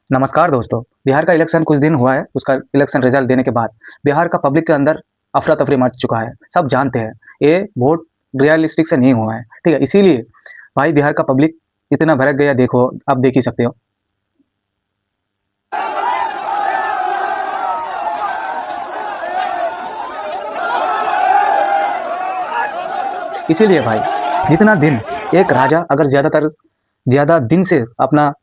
नमस्कार दोस्तों। बिहार का इलेक्शन कुछ दिन हुआ है। उसका इलेक्शन रिजल्ट देने के बाद बिहार का पब्लिक के अंदर अफरा तफरी मच चुका है। सब जानते हैं ये वोट रियलिस्टिक से नहीं हुआ है, ठीक है। इसीलिए भाई बिहार का पब्लिक इतना भड़क गया, देखो आप देख ही सकते हो। इसीलिए भाई जितना दिन एक राजा अगर ज़्यादा दिन से अपना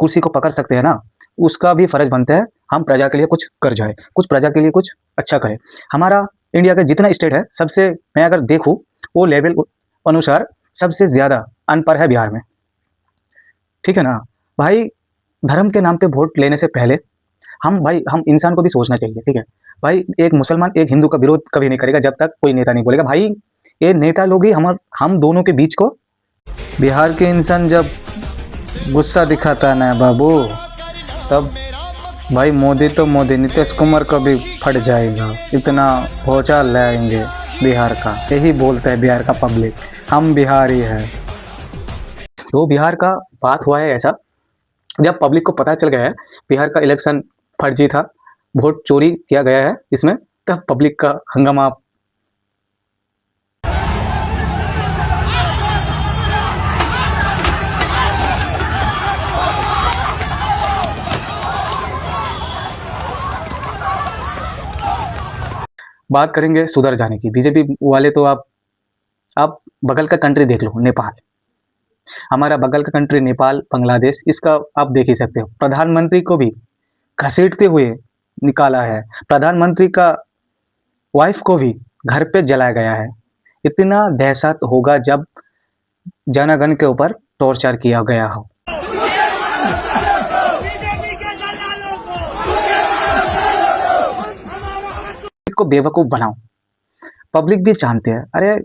कुर्सी को पकड़ सकते हैं ना, उसका भी फर्ज बनता है हम प्रजा के लिए कुछ कर जाए, कुछ प्रजा के लिए कुछ अच्छा करें। हमारा इंडिया का जितना स्टेट है, सबसे मैं अगर देखूँ वो लेवल अनुसार सबसे ज़्यादा अनपढ़ है बिहार में, ठीक है ना भाई। धर्म के नाम पे वोट लेने से पहले हम इंसान को भी सोचना चाहिए, ठीक है भाई। एक मुसलमान एक हिंदू का विरोध कभी नहीं करेगा जब तक कोई नेता नहीं बोलेगा। भाई ये नेता लोग ही हम दोनों के बीच को, बिहार के इंसान जब गुस्सा दिखाता है ना बाबू, तब भाई मोदी नीतीश कुमार का भी फट जाएगा। इतना भौचाल लाएंगे बिहार का, यही बोलता है बिहार का पब्लिक, हम बिहारी है। तो बिहार का बात हुआ है ऐसा, जब पब्लिक को पता चल गया है बिहार का इलेक्शन फर्जी था, वोट चोरी किया गया है इसमें, तब पब्लिक का हंगामा। बात करेंगे सुधर जाने की। बीजेपी वाले तो आप बगल का कंट्री देख लो, नेपाल। हमारा बगल का कंट्री नेपाल, बांग्लादेश, इसका आप देख ही सकते हो। प्रधानमंत्री को भी घसीटते हुए निकाला है। प्रधानमंत्री का वाइफ को भी घर पे जलाया गया है। इतना दहशत होगा जब जनगण के ऊपर टॉर्चर किया गया हो। इसको बेवकूफ़ बनाओ। पब्लिक भी जानते हैं, अरे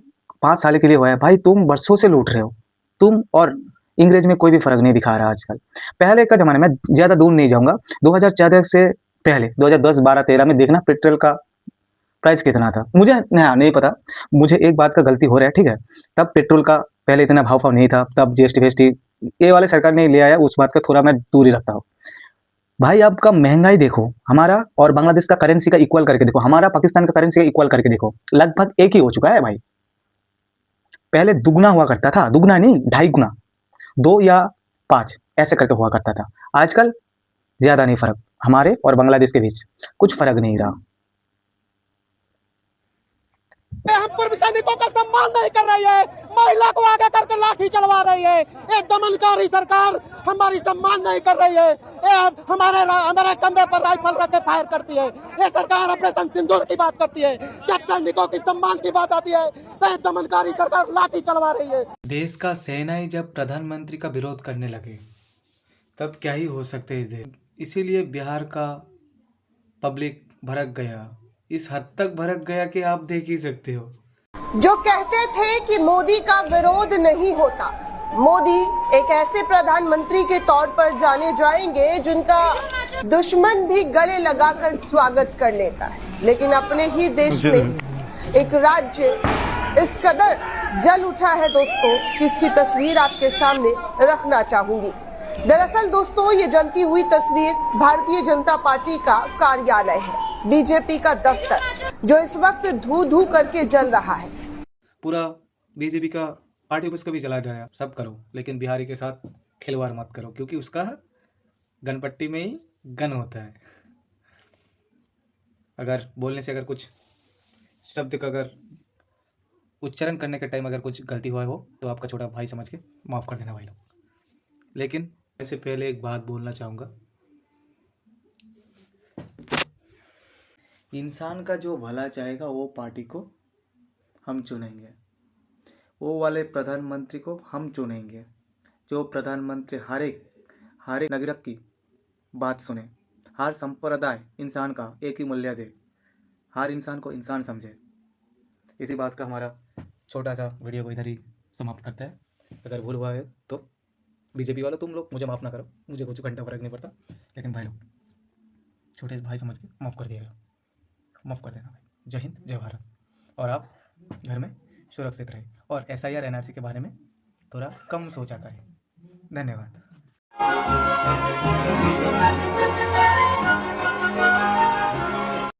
5 साल के लिए हुआ है भाई, तुम वर्षों से लूट रहे हो। तुम और इंग्रेज में कोई भी फर्क नहीं दिखा रहा आजकल। पहले का ज़माना में ज़्यादा दूर नहीं जाऊंगा, 2014 से पहले 2010, 12, 13 में देखना पेट्रोल का प्राइस कितना था। मुझे नहीं पता, मुझे एक बात का गलती हो रहा है, ठीक है। तब पेट्रोल का पहले इतना भाव नहीं था, तब जीएसटी वेस्टी ये वाले सरकार ने ले आया, उस बात का थोड़ा मैं दूर ही रखता हूँ। भाई आपका महंगाई देखो, हमारा और बांग्लादेश का करेंसी का इक्वल करके देखो, हमारा पाकिस्तान का करेंसी का इक्वल करके देखो, लगभग एक ही हो चुका है भाई। पहले दुगना हुआ करता था, दुगना नहीं 2.5 गुना, 2 या 5 ऐसे करके हुआ करता था। आजकल ज़्यादा नहीं फर्क, हमारे और बांग्लादेश के बीच कुछ फर्क नहीं रहा। हम पूर्व सैनिकों का सम्मान नहीं कर रही है, महिला को आगे करके लाठी चलवा रही है। एक दमनकारी सरकार हमारी सम्मान नहीं कर रही है। ये हमारे कंधे पर राइफल रख के फायर करती है। ये सरकार ऑपरेशन सिंदूर की बात करती है, जब सैनिकों की सम्मान की बात आती है तो ये दमनकारी सरकार लाठी चलवा रही है। देश का सेना ही जब प्रधानमंत्री का विरोध करने लगे तब क्या ही हो सकते हैं इस देश। इसीलिए बिहार का पब्लिक भड़क गया, इस हद तक भड़क गया कि आप देख ही सकते हो। जो कहते थे कि मोदी का विरोध नहीं होता, मोदी एक ऐसे प्रधानमंत्री के तौर पर जाने जाएंगे जिनका दुश्मन भी गले लगाकर स्वागत कर लेता है, लेकिन अपने ही देश में एक राज्य इस कदर जल उठा है दोस्तों कि इसकी तस्वीर आपके सामने रखना चाहूंगी। दरअसल दोस्तों ये जलती हुई तस्वीर भारतीय जनता पार्टी का कार्यालय है, बीजेपी का दफ्तर, जो इस वक्त धू धू करके जल रहा है। पूरा बीजेपी का पार्टी ऑफिस का भी जला जाए, सब करो, लेकिन बिहारी के साथ खिलवाड़ मत करो, क्योंकि उसका गनपट्टी में ही गन होता है। अगर बोलने से अगर कुछ शब्द का अगर उच्चारण करने के टाइम अगर कुछ गलती हुआ हो तो आपका छोटा भाई समझ के माफ़ कर देना भाई लोग। लेकिन इससे पहले एक बात बोलना चाहूँगा, इंसान का जो भला चाहेगा वो पार्टी को हम चुनेंगे, वो वाले प्रधानमंत्री को हम चुनेंगे, जो प्रधानमंत्री हर एक नागरिक की बात सुने, हर संप्रदाय इंसान का एक ही मूल्य दे, हर इंसान को इंसान समझे। इसी बात का हमारा छोटा सा वीडियो को इधर ही समाप्त करता है। अगर भूल हुआ है तो बीजेपी वालों तुम लोग मुझे माफ़ ना करो, मुझे कुछ घंटा फर्क नहीं पड़ता, लेकिन भाई लोग छोटे भाई समझ के माफ़ कर दिएगा, माफ़ कर देना भाई। जय हिंद, जय भारत। और आप घर में सुरक्षित रहे और SIR NRC के बारे में थोड़ा कम सोचा करें। धन्यवाद।